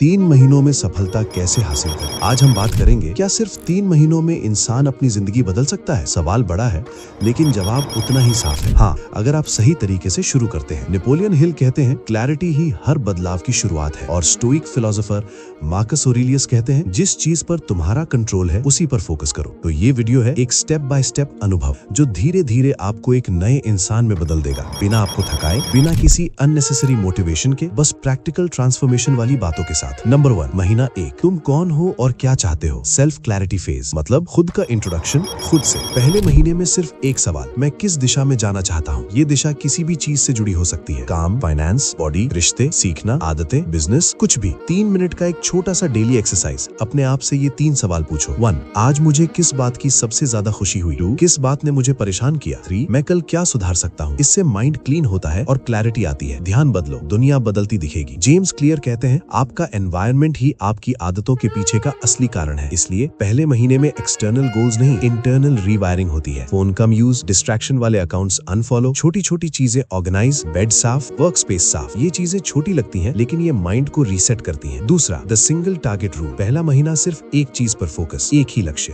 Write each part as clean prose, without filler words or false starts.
3 महीनों में सफलता कैसे हासिल करें। आज हम बात करेंगे, क्या सिर्फ 3 महीनों में इंसान अपनी जिंदगी बदल सकता है? सवाल बड़ा है, लेकिन जवाब उतना ही साफ है। हाँ, अगर आप सही तरीके से शुरू करते हैं। नेपोलियन हिल कहते हैं, क्लैरिटी ही हर बदलाव की शुरुआत है। और स्टोइक फिलोसोफर मार्कस ऑरेलियस कहते हैं, जिस चीज पर तुम्हारा कंट्रोल है उसी पर फोकस करो। तो ये वीडियो है एक स्टेप बाय स्टेप अनुभव, जो धीरे धीरे आपको एक नए इंसान में बदल देगा, बिना आपको थकाए, बिना किसी अननेसेसरी मोटिवेशन के, बस प्रैक्टिकल ट्रांसफॉर्मेशन वाली बातों के साथ। नंबर 1, महीना 1, तुम कौन हो और क्या चाहते हो। सेल्फ क्लैरिटी फेज, मतलब खुद का इंट्रोडक्शन खुद से। पहले महीने में सिर्फ एक सवाल, मैं किस दिशा में जाना चाहता हूँ। ये दिशा किसी भी चीज से जुड़ी हो सकती है, काम, फाइनेंस, बॉडी, रिश्ते, सीखना, आदतें, बिजनेस, कुछ भी। 3 मिनट का एक छोटा सा डेली एक्सरसाइज, अपने आप से ये 3 सवाल पूछो। 1, आज मुझे किस बात की सबसे ज्यादा खुशी हुई। 2, किस बात ने मुझे परेशान किया। 3, मैं कल क्या सुधार सकता हूँ। इससे माइंड क्लीन होता है और क्लैरिटी आती है। ध्यान बदलो, दुनिया बदलती दिखेगी। जेम्स क्लियर कहते हैं, आपका एनवायरनमेंट ही आपकी आदतों के पीछे का असली कारण है। इसलिए पहले महीने में एक्सटर्नल गोल्स नहीं, इंटरनल रीवायरिंग होती है। फोन कम यूज, डिस्ट्रैक्शन वाले अकाउंट्स अनफॉलो, छोटी छोटी चीजें ऑर्गेनाइज, बेड साफ, वर्क स्पेस साफ। ये चीजें छोटी लगती हैं, लेकिन ये माइंड को रीसेट करती हैं। दूसरा, द सिंगल टारगेट रूल। पहला महीना सिर्फ एक चीज पर फोकस, एक ही लक्ष्य,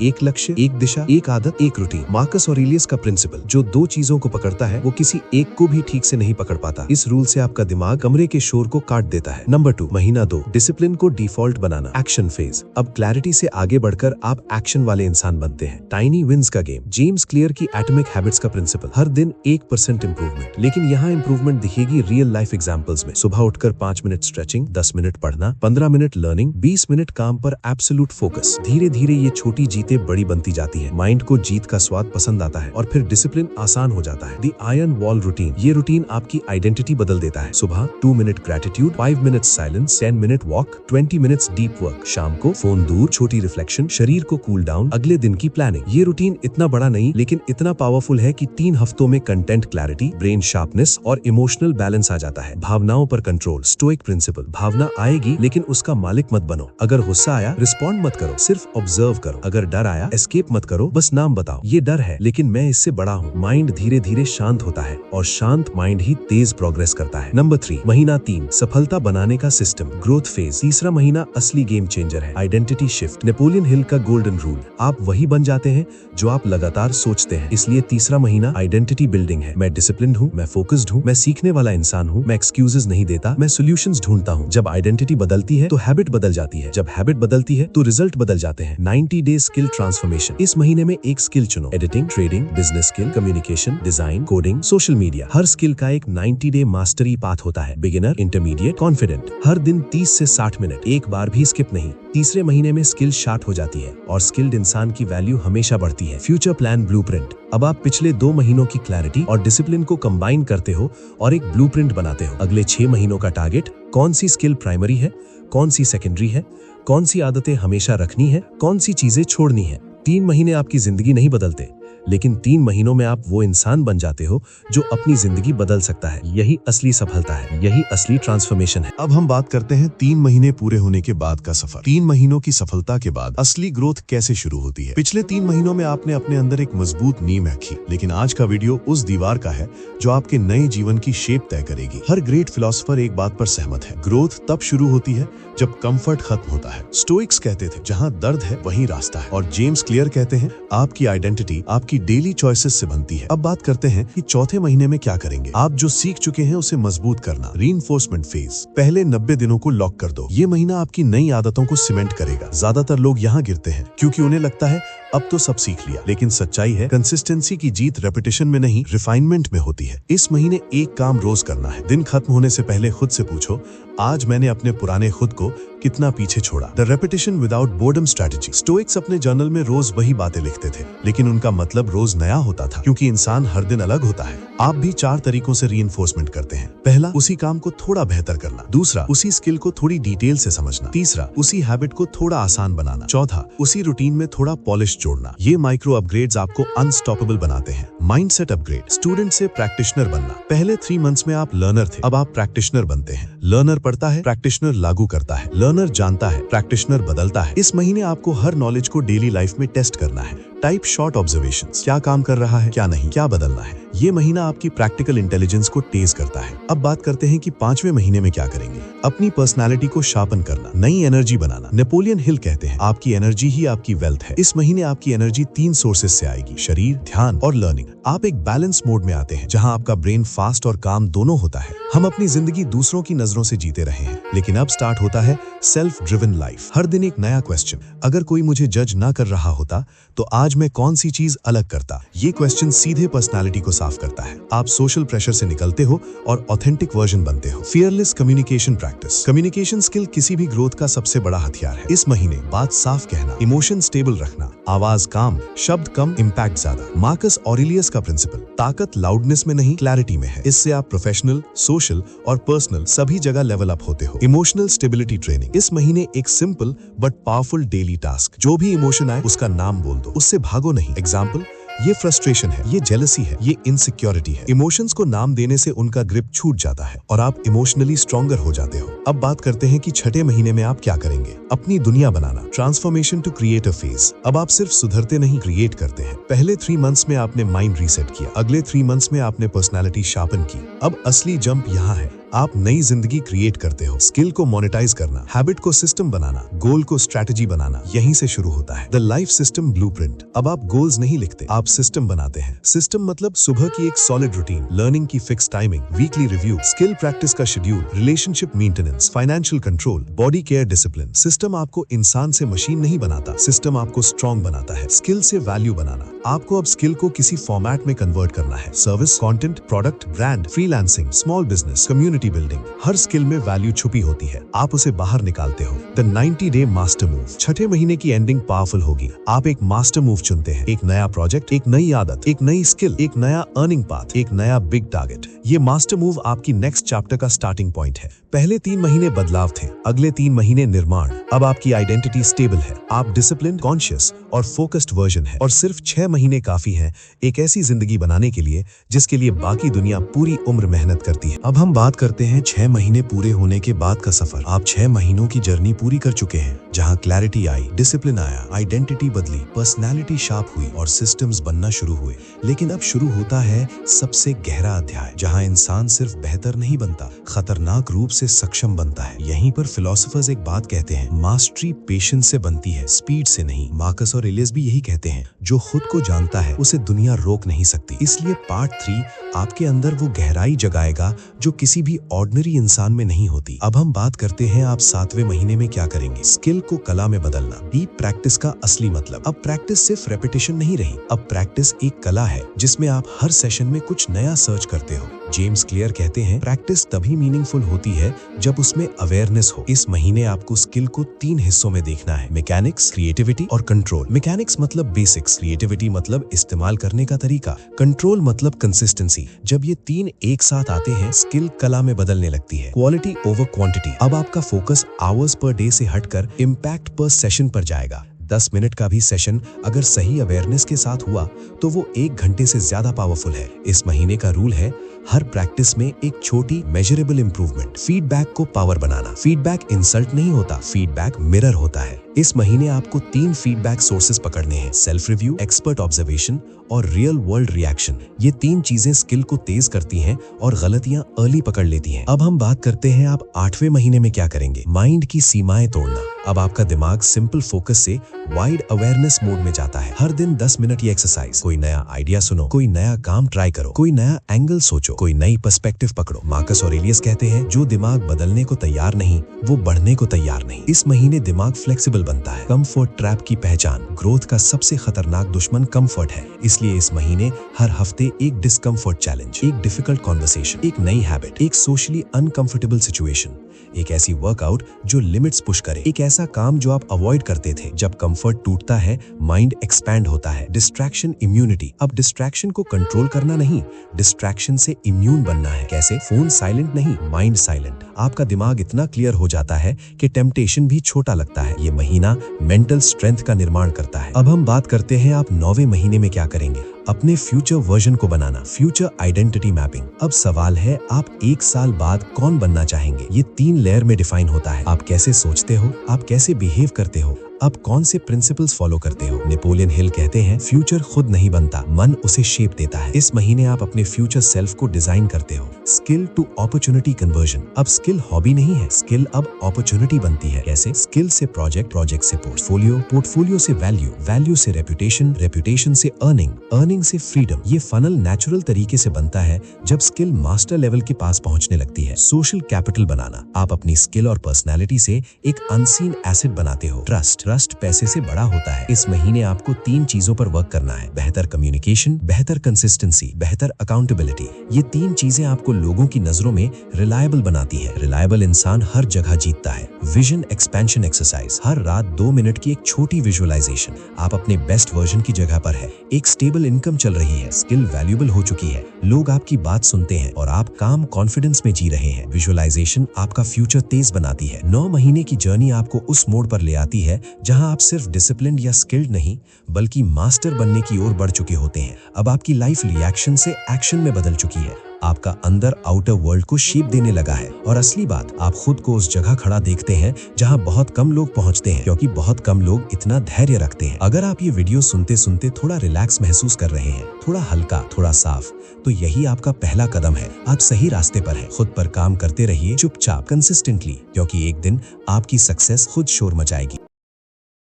एक दिशा, एक आदत, एक रूटीन। मार्कस ऑरेलियस का प्रिंसिपल, जो 2 चीजों को पकड़ता है वो किसी एक को भी ठीक से नहीं पकड़ पाता। इस रूल से आपका दिमाग कमरे के शोर को काट देता है। नंबर 2, महीना 2, डिसिप्लिन को डिफॉल्ट बनाना, एक्शन फेज। अब क्लैरिटी से आगे बढ़कर आप एक्शन वाले इंसान बनते हैं। टाइनी विंस का गेम, जेम्स क्लियर की एटॉमिक हैबिट्स का प्रिंसिपल, हर दिन 1% इंप्रूवमेंट। लेकिन यहाँ इंप्रूवमेंट दिखेगी रियल लाइफ एग्जांपल्स में। सुबह उठकर 5 मिनट स्ट्रेचिंग, 10 मिनट पढ़ना, 15 मिनट लर्निंग, 20 मिनट काम पर एब्सोल्यूट फोकस। धीरे धीरे ये छोटी जीतें बड़ी बनती जाती हैं। माइंड को जीत का स्वाद पसंद आता है और फिर डिसिप्लिन आसान हो जाता है। द आयरन वॉल रूटीन, ये रूटीन आपकी आइडेंटिटी बदल देता है। सुबह 2 minute gratitude, 5 minute silence, 10 minute walk, 20 minutes deep work. शाम को फोन दूर, छोटी रिफ्लेक्शन, शरीर को कूल डाउन, अगले दिन की प्लानिंग। ये रूटीन इतना बड़ा नहीं, लेकिन इतना पावरफुल है कि 3 हफ्तों में कंटेंट क्लैरिटी, ब्रेन शार्पनेस और इमोशनल बैलेंस आ जाता है। भावनाओं पर कंट्रोल, स्टोइक प्रिंसिपल, भावना आएगी लेकिन उसका मालिक मत बनो। अगर गुस्सा आया, रिस्पॉन्ड मत करो, सिर्फ ऑब्जर्व करो। अगर डर आया, एस्केप मत करो, बस नाम बताओ, ये डर है लेकिन मैं इससे बड़ा हूँ। माइंड धीरे धीरे शांत होता है और शांत माइंड ही तेज प्रोग्रेस करता है। नंबर 3, महीना 3, सफलता बनाने का सिस्टम, ग्रोथ फेज। तीसरा महीना असली गेम चेंजर है, आइडेंटिटी शिफ्ट। नेपोलियन हिल का गोल्डन रूल, आप वही बन जाते हैं जो आप लगातार सोचते हैं। इसलिए तीसरा महीना आइडेंटिटी बिल्डिंग है। मैं डिसिप्लिन्ड हूँ, मैं फोकस्ड हूँ, मैं सीखने वाला इंसान हूँ, मैं एक्सक्यूजेस नहीं देता, मैं सॉल्यूशंस ढूंढता हूँ। जब आइडेंटिटी बदलती है तो हैबिट बदल जाती है, जब हैबिट बदलती है तो रिजल्ट बदल जाते हैं। 90 डे स्किल ट्रांसफॉर्मेशन, इस महीने में एक स्किल चुनो। Editing, trading, business skill, communication, design, coding, social media. हर स्किल का एक 90 डे मास्टरी पाथ होता है, बिगिनर, इंटरमीडिएट, कॉन्फिडेंट। हर दिन 30 से 60 मिनट, एक बार भी स्किप नहीं। तीसरे महीने में स्किल शार्ट हो जाती है और स्किल्ड इंसान की वैल्यू हमेशा बढ़ती है। फ्यूचर प्लान ब्लूप्रिंट, अब आप पिछले 2 महीनों की क्लैरिटी और डिसिप्लिन को कंबाइन करते हो और एक ब्लूप्रिंट बनाते हो। अगले 6 महीनों का टारगेट, कौन सी स्किल प्राइमरी है, कौन सी सेकेंडरी है, कौन सी आदतें हमेशा रखनी है, कौन सी चीजें छोड़नी है। 3 महीने आपकी जिंदगी नहीं बदलते, लेकिन 3 महीनों में आप वो इंसान बन जाते हो जो अपनी जिंदगी बदल सकता है। यही असली सफलता है, यही असली ट्रांसफॉर्मेशन है। अब हम बात करते हैं 3 महीने पूरे होने के बाद का सफर। 3 महीनों की सफलता के बाद असली ग्रोथ कैसे शुरू होती है। पिछले 3 महीनों में आपने अपने अंदर एक मजबूत नींव रखी, लेकिन आज का वीडियो उस दीवार का है जो आपके नए जीवन की शेप तय करेगी। हर ग्रेट फिलोसोफर एक बात पर सहमत है, ग्रोथ तब शुरू होती है जब कंफर्ट खत्म होता है। स्टोइक्स कहते थे, जहाँ दर्द है वहीं रास्ता है। और जेम्स क्लियर कहते हैं, आपकी आइडेंटिटी आपकी डेली चॉइसेस से बनती है। अब बात करते हैं कि चौथे महीने में क्या करेंगे। आप जो सीख चुके हैं उसे मजबूत करना, रीइंफोर्समेंट फेज। पहले 90 दिनों को लॉक कर दो। ये महीना आपकी नई आदतों को सीमेंट करेगा। ज्यादातर लोग यहाँ गिरते हैं क्योंकि उन्हें लगता है अब तो सब सीख लिया, लेकिन सच्चाई है, कंसिस्टेंसी की जीत रेपिटेशन में नहीं, रिफाइनमेंट में होती है। इस महीने एक काम रोज करना है। दिन खत्म होने से पहले खुद से पूछो, आज मैंने अपने पुराने खुद को कितना पीछे छोड़ा। The repetition without boredom strategy. Stoics अपने जर्नल में रोज वही बातें लिखते थे, लेकिन उनका मतलब रोज नया होता था, क्योंकि इंसान हर दिन अलग होता है। आप भी 4 तरीकों से रीइंफोर्समेंट करते हैं। पहला, उसी काम को थोड़ा बेहतर करना। दूसरा, उसी स्किल को थोड़ी डिटेल से समझना। तीसरा, उसी हैबिट को थोड़ा आसान बनाना। चौथा, उसी रूटीन में थोड़ा पॉलिश जोड़ना। ये माइक्रो अपग्रेड्स आपको अनस्टॉपेबल बनाते हैं। माइंडसेट अपग्रेड, स्टूडेंट से प्रैक्टिशनर बनना। पहले 3 मंथ्स में आप लर्नर थे, अब आप प्रैक्टिशनर बनते हैं। लर्नर पढ़ता है, प्रैक्टिशनर लागू करता है। लर्नर जानता है, प्रैक्टिशनर बदलता है। इस महीने आपको हर नॉलेज को डेली लाइफ में टेस्ट करना है। टाइप शॉर्ट ऑब्जर्वेशंस, क्या काम कर रहा है, क्या नहीं, क्या बदलना है। ये महीना आपकी प्रैक्टिकल इंटेलिजेंस को तेज करता है। अब बात करते हैं कि 5वें महीने में क्या करेंगे। अपनी पर्सनालिटी को शार्पन करना, नई एनर्जी बनाना। नेपोलियन हिल कहते हैं, आपकी एनर्जी ही आपकी वेल्थ है। इस महीने आपकी एनर्जी 3 सोर्सेज से आएगी, शरीर, ध्यान और लर्निंग। आप एक बैलेंस मोड में आते हैं जहां आपका ब्रेन फास्ट और काम दोनों होता है। हम अपनी जिंदगी दूसरों की नजरों से जीते रहे हैं, लेकिन अब स्टार्ट होता है सेल्फ ड्रिवन लाइफ। हर दिन एक नया क्वेश्चन, अगर कोई मुझे जज ना कर रहा होता तो आज मैं कौन सी चीज अलग करता। ये क्वेश्चन सीधे पर्सनालिटी को साफ करता है। आप सोशल प्रेशर से निकलते हो और ऑथेंटिक वर्जन बनते हो। Fearless communication practice. Communication skill किसी भी ग्रोथ का सबसे बड़ा हथियार है। इस महीने बात साफ कहना, इमोशन स्टेबल रखना, आवाज काम, शब्द कम, इम्पैक्ट ज्यादा। मार्कस ऑरेलियस का प्रिंसिपल, ताकत लाउडनेस में नहीं क्लैरिटी में है। इससे आप प्रोफेशनल, सोशल और पर्सनल सभी जगह लेवल अप होते हो। Emotional stability training. इस महीने एक simple but powerful daily task, जो भी इमोशन आए उसका नाम बोल दो, उससे भागो नहीं। एग्जाम्पल, ये फ्रस्ट्रेशन है, ये जेलसी है, ये इनसिक्योरिटी है। इमोशंस को नाम देने से उनका ग्रिप छूट जाता है और आप इमोशनली स्ट्रॉन्गर हो जाते हो। अब बात करते हैं कि 6ठे महीने में आप क्या करेंगे। अपनी दुनिया बनाना, transformation to create a phase. अब आप सिर्फ सुधरते नहीं, क्रिएट करते हैं। पहले 3 मंथ्स में आपने माइंड रीसेट किया, अगले 3 मंथ्स में आपने पर्सनैलिटी शार्पन की। अब असली जंप यहाँ है, आप नई जिंदगी क्रिएट करते हो। स्किल को मोनेटाइज करना, हैबिट को सिस्टम बनाना, गोल को स्ट्रैटेजी बनाना, यहीं से शुरू होता है। The life system blueprint. अब आप गोल्स नहीं लिखते, आप सिस्टम बनाते हैं। सिस्टम मतलब सुबह की एक सॉलिड रूटीन, लर्निंग की fix timing, weekly review, skill practice का schedule, relationship maintenance, financial control, body care discipline. System आपको इंसान से मशीन नहीं बनाता, सिस्टम आपको स्ट्रॉन्ग बनाता है। स्किल से वैल्यू बनाना, आपको अब स्किल को किसी फॉर्मेट में कन्वर्ट करना है। Service, content, product, brand, freelancing, small business, community building. हर स्किल में वैल्यू छुपी होती है, आप उसे बाहर निकालते हो। The 90 day master move. 6ठे महीने की एंडिंग पावरफुल होगी। आप एक मास्टर मूव चुनते हैं, एक नया प्रोजेक्ट, एक नई आदत, एक नई स्किल, एक नया अर्निंग पाथ, एक नया बिग टारगेट। ये मास्टर मूव आपकी नेक्स्ट चैप्टर का स्टार्टिंग पॉइंट है। पहले 3 महीने बदलाव थे, अगले 3 महीने निर्माण। अब आपकी आइडेंटिटी स्टेबल है, आप डिसिप्लिन, कॉन्शियस और फोकस्ड वर्जन है। और सिर्फ 6 महीने काफी हैं एक ऐसी जिंदगी बनाने के लिए जिसके लिए बाकी दुनिया पूरी उम्र मेहनत करती है। अब हम बात करते हैं 6 महीने पूरे होने के बाद का सफर। आप 6 महीनों की जर्नी पूरी कर चुके हैं, जहां क्लैरिटी आई, डिसिप्लिन आया, आइडेंटिटी बदली, पर्सनैलिटी शार्प हुई और सिस्टम्स बनना शुरू हुए। लेकिन अब शुरू होता है सबसे गहरा अध्याय, जहां इंसान सिर्फ बेहतर नहीं बनता, खतरनाक रूप से सक्षम बनता है। यहीं पर फिलोसोफर्स एक बात कहते हैं, मास्टरी पेशेंस से बनती है, स्पीड से नहीं। मार्कस ऑरेलियस भी यही कहते हैं, जो खुद को जानता है उसे दुनिया रोक नहीं सकती। इसलिए पार्ट 3 आपके अंदर वो गहराई जगाएगा जो किसी भी ऑर्डिनरी इंसान में नहीं होती। अब हम बात करते हैं आप 7वें महीने में क्या करेंगे। स्किल को कला में बदलना, डीप प्रैक्टिस का असली मतलब। अब प्रैक्टिस सिर्फ रेपिटेशन नहीं रही, अब प्रैक्टिस एक कला है जिसमें आप हर सेशन में कुछ नया सर्च करते हो। जेम्स क्लियर कहते हैं, प्रैक्टिस तभी मीनिंगफुल होती है जब उसमें अवेयरनेस हो। इस महीने आपको स्किल को 3 हिस्सों में देखना है, मैकेनिक्स, क्रिएटिविटी और कंट्रोल। मैकेनिक्स मतलब बेसिक्स, क्रिएटिविटी मतलब इस्तेमाल करने का तरीका, कंट्रोल मतलब कंसिस्टेंसी। जब ये 3 एक साथ आते हैं, स्किल कला में बदलने लगती है। Quality over quantity. अब आपका फोकस आवर्स पर डे से हटकर इम्पैक्ट पर सेशन पर जाएगा। 10 मिनट का भी सेशन अगर सही अवेयरनेस के साथ हुआ तो वो 1 घंटे से ज्यादा पावरफुल है। इस महीने का रूल है, हर प्रैक्टिस में एक छोटी मेजरेबल इंप्रूवमेंट। फीडबैक को पावर बनाना। फीडबैक इंसल्ट नहीं होता, फीडबैक मिरर होता है। इस महीने आपको 3 फीडबैक सोर्सेस पकड़ने हैं, सेल्फ रिव्यू, एक्सपर्ट ऑब्जर्वेशन और रियल वर्ल्ड रिएक्शन। ये 3 चीजें स्किल को तेज करती हैं और गलतियां अर्ली पकड़ लेती हैं। अब हम बात करते हैं आप 8वें महीने में क्या करेंगे। माइंड की सीमाएं तोड़ना। अब आपका दिमाग सिंपल फोकस से वाइड अवेयरनेस मोड में जाता है। हर दिन 10 मिनट की एक्सरसाइज, कोई नया आइडिया सुनो, कोई नया काम ट्राई करो, कोई नया एंगल सोचो, कोई नई पर्सपेक्टिव पकड़ो। मार्कस ऑरेलियस कहते हैं, जो दिमाग बदलने को तैयार नहीं वो बढ़ने को तैयार नहीं। इस महीने दिमाग फ्लेक्सिबल बनता है। कंफर्ट ट्रैप की पहचान। ग्रोथ का सबसे खतरनाक दुश्मन कंफर्ट है, इसलिए इस महीने हर हफ्ते एक डिस्कम्फर्ट चैलेंज, एक डिफिकल्ट कॉन्वर्सेशन, एक नई हैबिट, एक सोशली अनकंफर्टेबल सिचुएशन, एक ऐसी वर्कआउट जो लिमिट्स पुश करे, एक ऐसा काम जो आप अवॉइड करते थे। जब कंफर्ट टूटता है, माइंड एक्सपैंड होता है। Distraction immunity. अब डिस्ट्रैक्शन को कंट्रोल करना नहीं, डिस्ट्रैक्शन से इम्यून बनना है। कैसे? फोन साइलेंट नहीं, माइंड साइलेंट। आपका दिमाग इतना क्लियर हो जाता है कि टेम्पटेशन भी छोटा लगता है। ये महीना मेंटल स्ट्रेंथ का निर्माण करता है। अब हम बात करते हैं आप 9वें महीने में क्या करेंगे। अपने फ्यूचर वर्जन को बनाना, फ्यूचर आइडेंटिटी मैपिंग। अब सवाल है, आप 1 साल बाद कौन बनना चाहेंगे? ये 3 लेयर में डिफाइन होता है। आप कैसे सोचते हो, आप कैसे बिहेव करते हो, आप कौन से प्रिंसिपल्स फॉलो करते हो। नेपोलियन हिल कहते हैं, फ्यूचर खुद नहीं बनता, मन उसे शेप देता है। इस महीने आप अपने फ्यूचर सेल्फ को डिजाइन करते हो। Skill to opportunity conversion. अब स्किल हॉबी नहीं है, स्किल अब अपॉर्चुनिटी बनती है। कैसे? स्किल से प्रोजेक्ट, प्रोजेक्ट से पोर्टफोलियो, पोर्टफोलियो से वैल्यू, वैल्यू से रेपुटेशन, रेपुटेशन से अर्निंग, अर्निंग से फ्रीडम। ये फनल नेचुरल तरीके से बनता है जब स्किल मास्टर लेवल के पास पहुंचने लगती है। सोशल कैपिटल बनाना। आप अपनी स्किल और पर्सनैलिटी से एक अनसीन एसेट बनाते हो। ट्रस्ट पैसे से बड़ा होता है। इस महीने आपको 3 चीजों पर वर्क करना है। बेहतर कम्युनिकेशन, बेहतर कंसिस्टेंसी, बेहतर अकाउंटेबिलिटी। ये 3 चीजें आपको लोगों की नजरों में रिलायबल बनाती है। रिलायबल इंसान हर जगह जीतता है। Vision expansion exercise. हर रात 2 मिनट की एक छोटी विजुअलाइजेशन। आप अपने बेस्ट वर्जन की जगह पर है, एक स्टेबल इनकम चल रही है, स्किल वैल्यूएबल हो चुकी है, लोग आपकी बात सुनते हैं और आप काम कॉन्फिडेंस में जी रहे हैं। विजुअलाइजेशन आपका फ्यूचर तेज बनाती है। 9 महीने की जर्नी आपको उस मोड पर ले आती है जहां आप सिर्फ डिसिप्लिन या स्किल्ड नहीं बल्कि मास्टर बनने की ओर बढ़ चुके होते हैं। अब आपकी लाइफ रिएक्शन से एक्शन में बदल चुकी है। आपका अंदर आउटर वर्ल्ड को शेप देने लगा है। और असली बात, आप खुद को उस जगह खड़ा देखते हैं जहां बहुत कम लोग पहुंचते हैं, क्योंकि बहुत कम लोग इतना धैर्य रखते हैं। अगर आप ये वीडियो सुनते सुनते थोड़ा रिलैक्स महसूस कर रहे हैं, थोड़ा हल्का, थोड़ा साफ, तो यही आपका पहला कदम है। आप सही रास्ते पर हैं। खुद पर काम करते रहिए, चुपचाप, कंसिस्टेंटली, क्योंकि एक दिन आपकी सक्सेस खुद शोर मचाएगी।